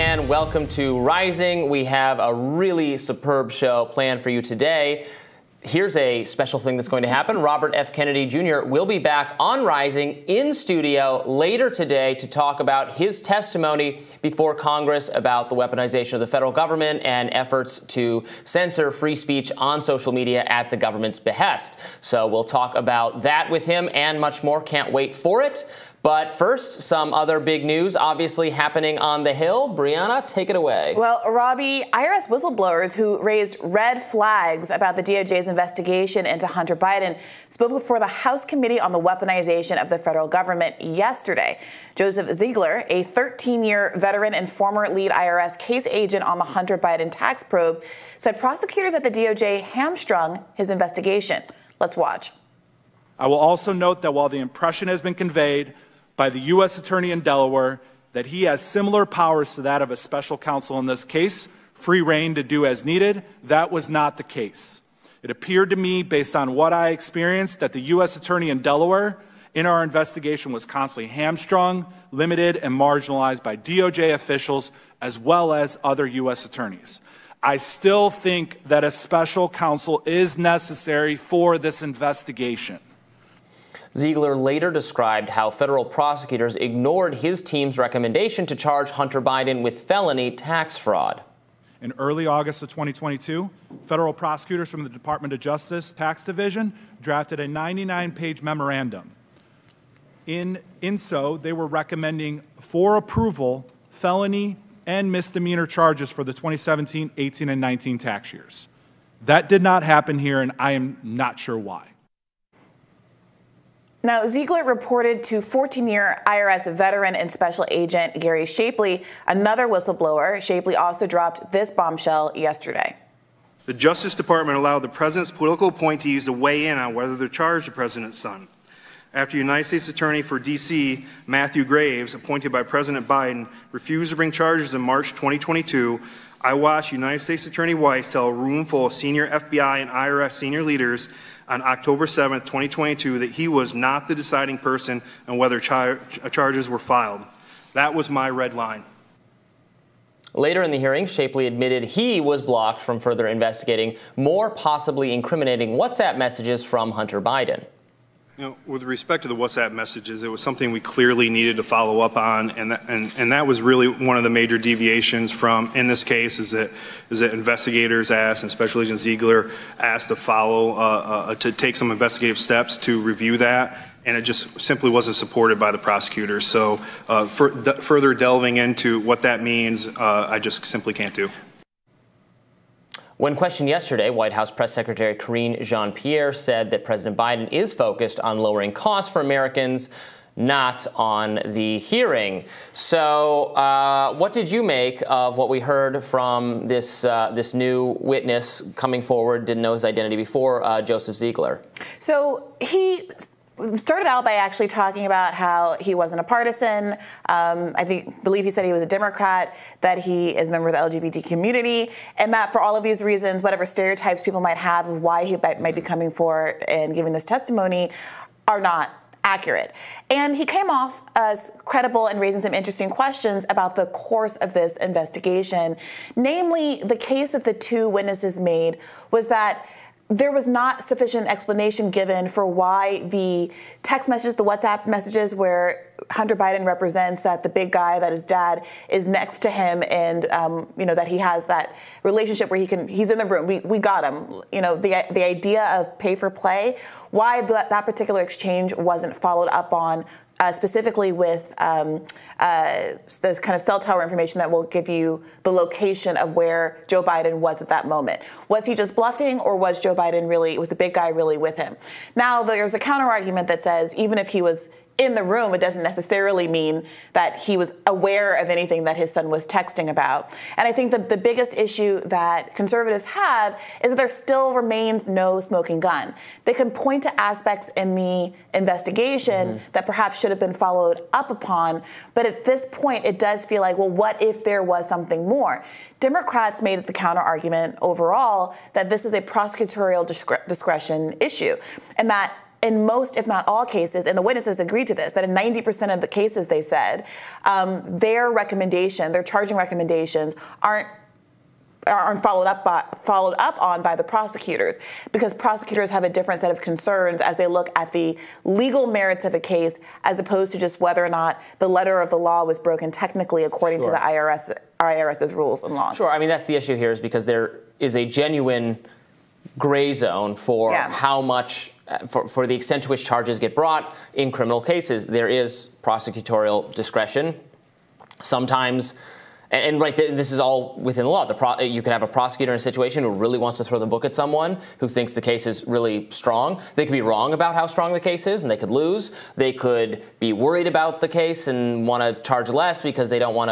and welcome to Rising. We have a really superb show planned for you today. Here's a special thing that's going to happen. Robert F. Kennedy Jr. will be back on Rising in studio later today to talk about his testimony before Congress about the weaponization of the federal government and efforts to censor free speech on social media at the government's behest. So we'll talk about that with him and much more. Can't wait for it. But first, some other big news obviously happening on the Hill. Brianna, take it away. Well, Robbie, IRS whistleblowers who raised red flags about the DOJ's investigation into Hunter Biden spoke before the House Committee on the Weaponization of the Federal Government yesterday. Joseph Ziegler, a 13-year veteran and former lead IRS case agent on the Hunter Biden tax probe, said prosecutors at the DOJ hamstrung his investigation. Let's watch. I will also note that while the impression has been conveyed by the U.S. Attorney in Delaware that he has similar powers to that of a special counsel in this case, free rein to do as needed, that was not the case. It appeared to me, based on what I experienced, that the U.S. Attorney in Delaware in our investigation was constantly hamstrung, limited, and marginalized by DOJ officials as well as other U.S. attorneys. I still think that a special counsel is necessary for this investigation. Ziegler later described how federal prosecutors ignored his team's recommendation to charge Hunter Biden with felony tax fraud. In early August of 2022, federal prosecutors from the Department of Justice Tax Division drafted a 99-page memorandum. In so, they were recommending for approval felony and misdemeanor charges for the 2017, 18, and 19 tax years. That did not happen here, and I am not sure why. Now, Ziegler reported to 14-year IRS veteran and special agent Gary Shapley, another whistleblower. Shapley also dropped this bombshell yesterday. The Justice Department allowed the president's political appointees to weigh in on whether to charge the president's son. After United States Attorney for D.C. Matthew Graves, appointed by President Biden, refused to bring charges in March 2022, I watched United States Attorney Weiss tell a room full of senior FBI and IRS senior leaders on October 7, 2022, that he was not the deciding person on whether charges were filed. That was my red line. Later in the hearing, Shapley admitted he was blocked from further investigating more possibly incriminating WhatsApp messages from Hunter Biden. You know, with respect to the WhatsApp messages, it was something we clearly needed to follow up on, and that was really one of the major deviations from in this case is that investigators asked, and Special Agent Ziegler asked to follow to take some investigative steps to review that, and it just simply wasn't supported by the prosecutors. So further delving into what that means, I just simply can't do. When questioned yesterday, White House Press Secretary Karine Jean-Pierre said that President Biden is focused on lowering costs for Americans, not on the hearing. So what did you make of what we heard from this new witness coming forward, didn't know his identity before, Joseph Ziegler? So he started out by actually talking about how he wasn't a partisan. Believe he said he was a Democrat, that he is a member of the LGBT community, and that for all of these reasons, whatever stereotypes people might have of why he might be coming forward and giving this testimony are not accurate. And he came off as credible and raising some interesting questions about the course of this investigation. Namely, the case that the two witnesses made was that there was not sufficient explanation given for why the text messages, the WhatsApp messages where Hunter Biden represents that the big guy, that his dad is next to him, and that he has that relationship where he's in the room. We got him. The idea of pay for play, why that particular exchange wasn't followed up on. Specifically with this kind of cell tower information that will give you the location of where Joe Biden was at that moment. Was he just bluffing, or was Joe Biden was the big guy really with him? Now, there's a counter argument that says even if he was in the room, it doesn't necessarily mean that he was aware of anything that his son was texting about. And I think that the biggest issue that conservatives have is that there still remains no smoking gun. They can point to aspects in the investigation that perhaps should have been followed up upon, but at this point, it does feel like, well, what if there was something more? Democrats made the counter argument overall that this is a prosecutorial discretion issue, and that in most, if not all cases, and the witnesses agreed to this, that in 90% of the cases they said, their charging recommendations aren't followed up on by the prosecutors, because prosecutors have a different set of concerns as they look at the legal merits of a case, as opposed to just whether or not the letter of the law was broken technically according to the IRS's rules and laws. Sure. I mean, that's the issue here, is because there is a genuine gray zone for how much, for the extent to which charges get brought in criminal cases. There is prosecutorial discretion. Sometimes, and right, this is all within the law. You could have a prosecutor in a situation who really wants to throw the book at someone, who thinks the case is really strong. They could be wrong about how strong the case is, and they could lose. They could be worried about the case and want to charge less because they don't want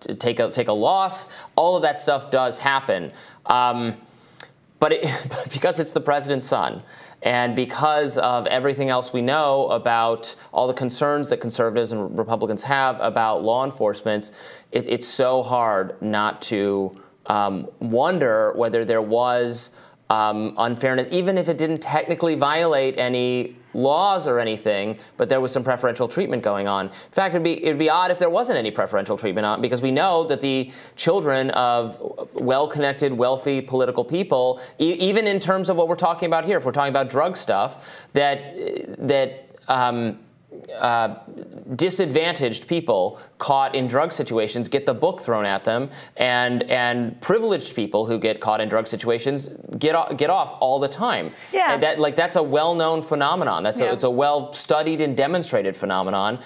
to take a loss. All of that stuff does happen. But because it's the president's son, and because of everything else we know about all the concerns that conservatives and Republicans have about law enforcement, it's so hard not to wonder whether there was unfairness, even if it didn't technically violate any laws or anything, but there was some preferential treatment going on. In fact, it'd be odd if there wasn't any preferential treatment on, because we know that the children of well-connected, wealthy political people, even in terms of what we're talking about here, if we're talking about drug stuff, that disadvantaged people caught in drug situations get the book thrown at them, and privileged people who get caught in drug situations get off all the time. Yeah, and that's a well-known phenomenon. It's a well-studied and demonstrated phenomenon.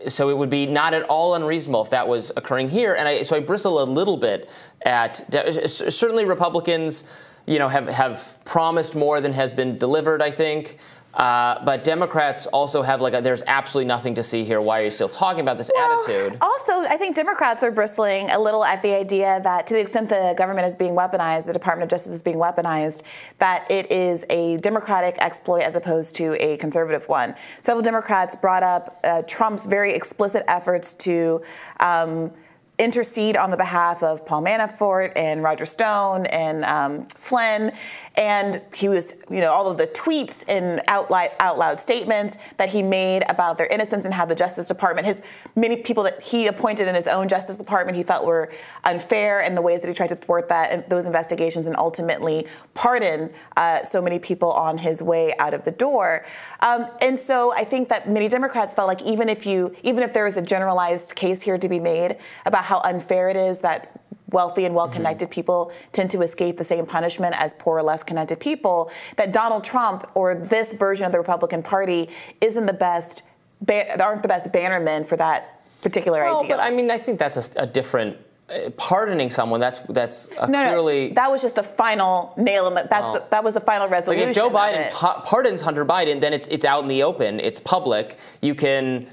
So it would be not at all unreasonable if that was occurring here. And so I bristle a little bit at certainly Republicans, have promised more than has been delivered, I think. But Democrats also have there's absolutely nothing to see here. Why are you still talking about this attitude? Also, I think Democrats are bristling a little at the idea that to the extent the government is being weaponized, the Department of Justice is being weaponized, that it is a Democratic exploit as opposed to a conservative one. Several Democrats brought up Trump's very explicit efforts to intercede on the behalf of Paul Manafort and Roger Stone and Flynn, and he was, all of the tweets and out loud statements that he made about their innocence, and how the Justice Department, many people that he appointed in his own Justice Department, he felt were unfair, and the ways that he tried to thwart those investigations and ultimately pardon so many people on his way out of the door. And so I think that many Democrats felt like even if there is a generalized case here to be made about how unfair it is that wealthy and well-connected people tend to escape the same punishment as poor or less connected people, that Donald Trump or this version of the Republican Party aren't the best bannermen for that particular idea. But I mean, I think that's a different. Pardoning someone, that's clearly. No, that was just the final nail in the. That was the final resolution. If Joe Biden pardons Hunter Biden, then it's out in the open. It's public. You can,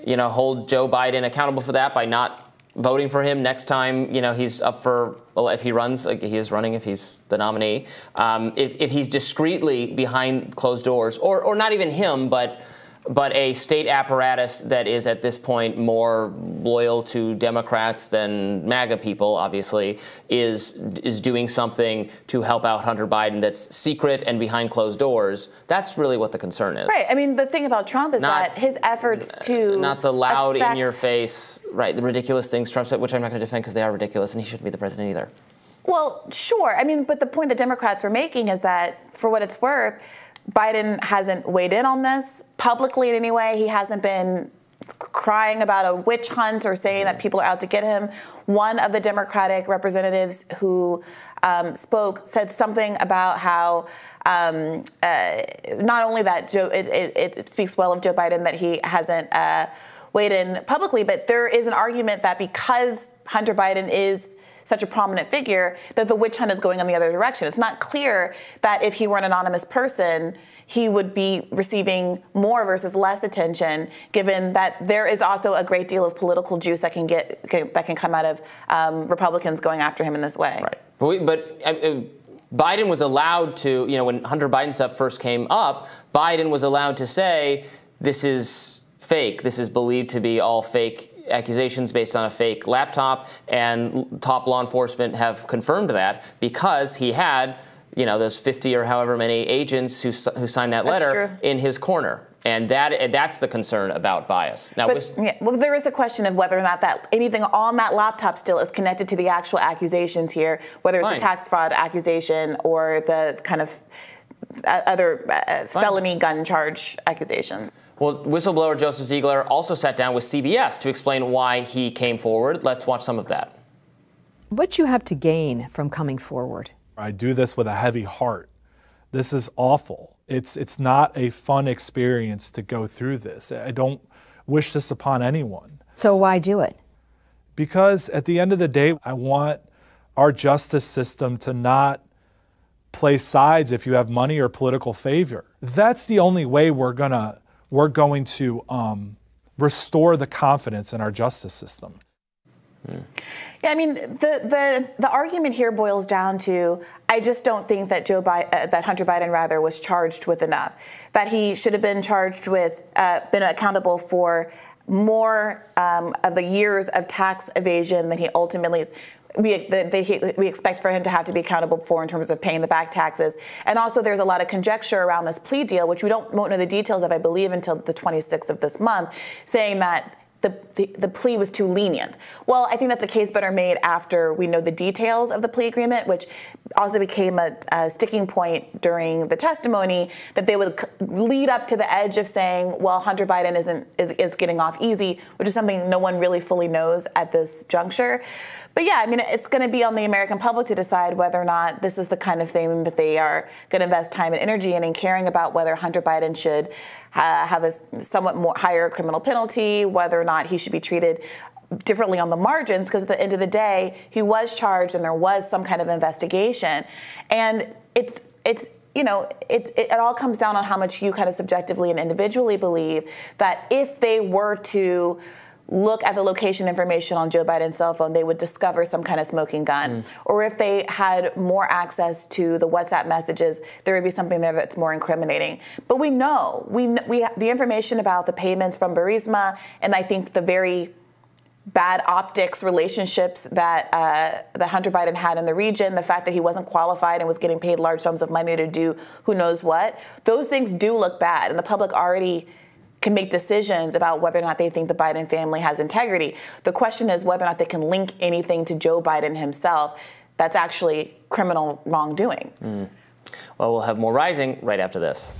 hold Joe Biden accountable for that by not voting for him next time, he's up for, if he runs, like he is running, if he's the nominee. If he's discreetly behind closed doors, or not even him, but a state apparatus that is at this point more loyal to Democrats than MAGA people, obviously, is doing something to help out Hunter Biden that's secret and behind closed doors. That's really what the concern is. Right. I mean, the thing about Trump is that his efforts to not the loud, in-your-face, right, the ridiculous things Trump said, which I'm not going to defend because they are ridiculous, and he shouldn't be the president either. Well, sure. I mean, but the point that Democrats were making is that, for what it's worth, Biden hasn't weighed in on this publicly in any way. He hasn't been crying about a witch hunt or saying that people are out to get him. One of the Democratic representatives who spoke said something about how not only that it speaks well of Joe Biden that he hasn't weighed in publicly, but there is an argument that because Hunter Biden is such a prominent figure, that the witch hunt is going in the other direction. It's not clear that if he were an anonymous person, he would be receiving more versus less attention, given that there is also a great deal of political juice that can come out of Republicans going after him in this way. Right. But Biden was allowed to, when Hunter Biden stuff first came up, Biden was allowed to say, this is fake. This is believed to be all fake accusations based on a fake laptop, and top law enforcement have confirmed that because he had those 50 or however many agents who signed that letter in his corner. And that's the concern about bias. Now, well, there is the question of whether or not that anything on that laptop still is connected to the actual accusations here, whether it's the tax fraud accusation or the kind of other felony gun charge accusations. Well, whistleblower Joseph Ziegler also sat down with CBS to explain why he came forward. Let's watch some of that. What you have to gain from coming forward? I do this with a heavy heart. This is awful. It's not a fun experience to go through this. I don't wish this upon anyone. So why do it? Because at the end of the day, I want our justice system to not play sides if you have money or political favor. That's the only way we're going to restore the confidence in our justice system. Yeah, I mean, the argument here boils down to, I just don't think that that Hunter Biden was charged with enough, that he should have been charged with, been accountable for more of the years of tax evasion than he ultimately we expect for him to have to be accountable for in terms of paying the back taxes. And also there's a lot of conjecture around this plea deal, which won't know the details of, I believe, until the 26th of this month, saying that the plea was too lenient. Well, I think that's a case better made after we know the details of the plea agreement, which also became a sticking point during the testimony, that they would lead up to the edge of saying, well, Hunter Biden is getting off easy, which is something no one really fully knows at this juncture. But yeah, I mean, it's going to be on the American public to decide whether or not this is the kind of thing that they are going to invest time and energy in caring about whether Hunter Biden should have a somewhat more higher criminal penalty, whether or not he should be treated differently on the margins, because at the end of the day, he was charged and there was some kind of investigation. And it all comes down on how much you kind of subjectively and individually believe that if they were to look at the location information on Joe Biden's cell phone, they would discover some kind of smoking gun. Or if they had more access to the WhatsApp messages, there would be something there that's more incriminating. But we know, the information about the payments from Burisma, and I think the very bad optics relationships that Hunter Biden had in the region, the fact that he wasn't qualified and was getting paid large sums of money to do who knows what, those things do look bad. And the public already can make decisions about whether or not they think the Biden family has integrity. The question is whether or not they can link anything to Joe Biden himself that's actually criminal wrongdoing. Well, we'll have more Rising right after this.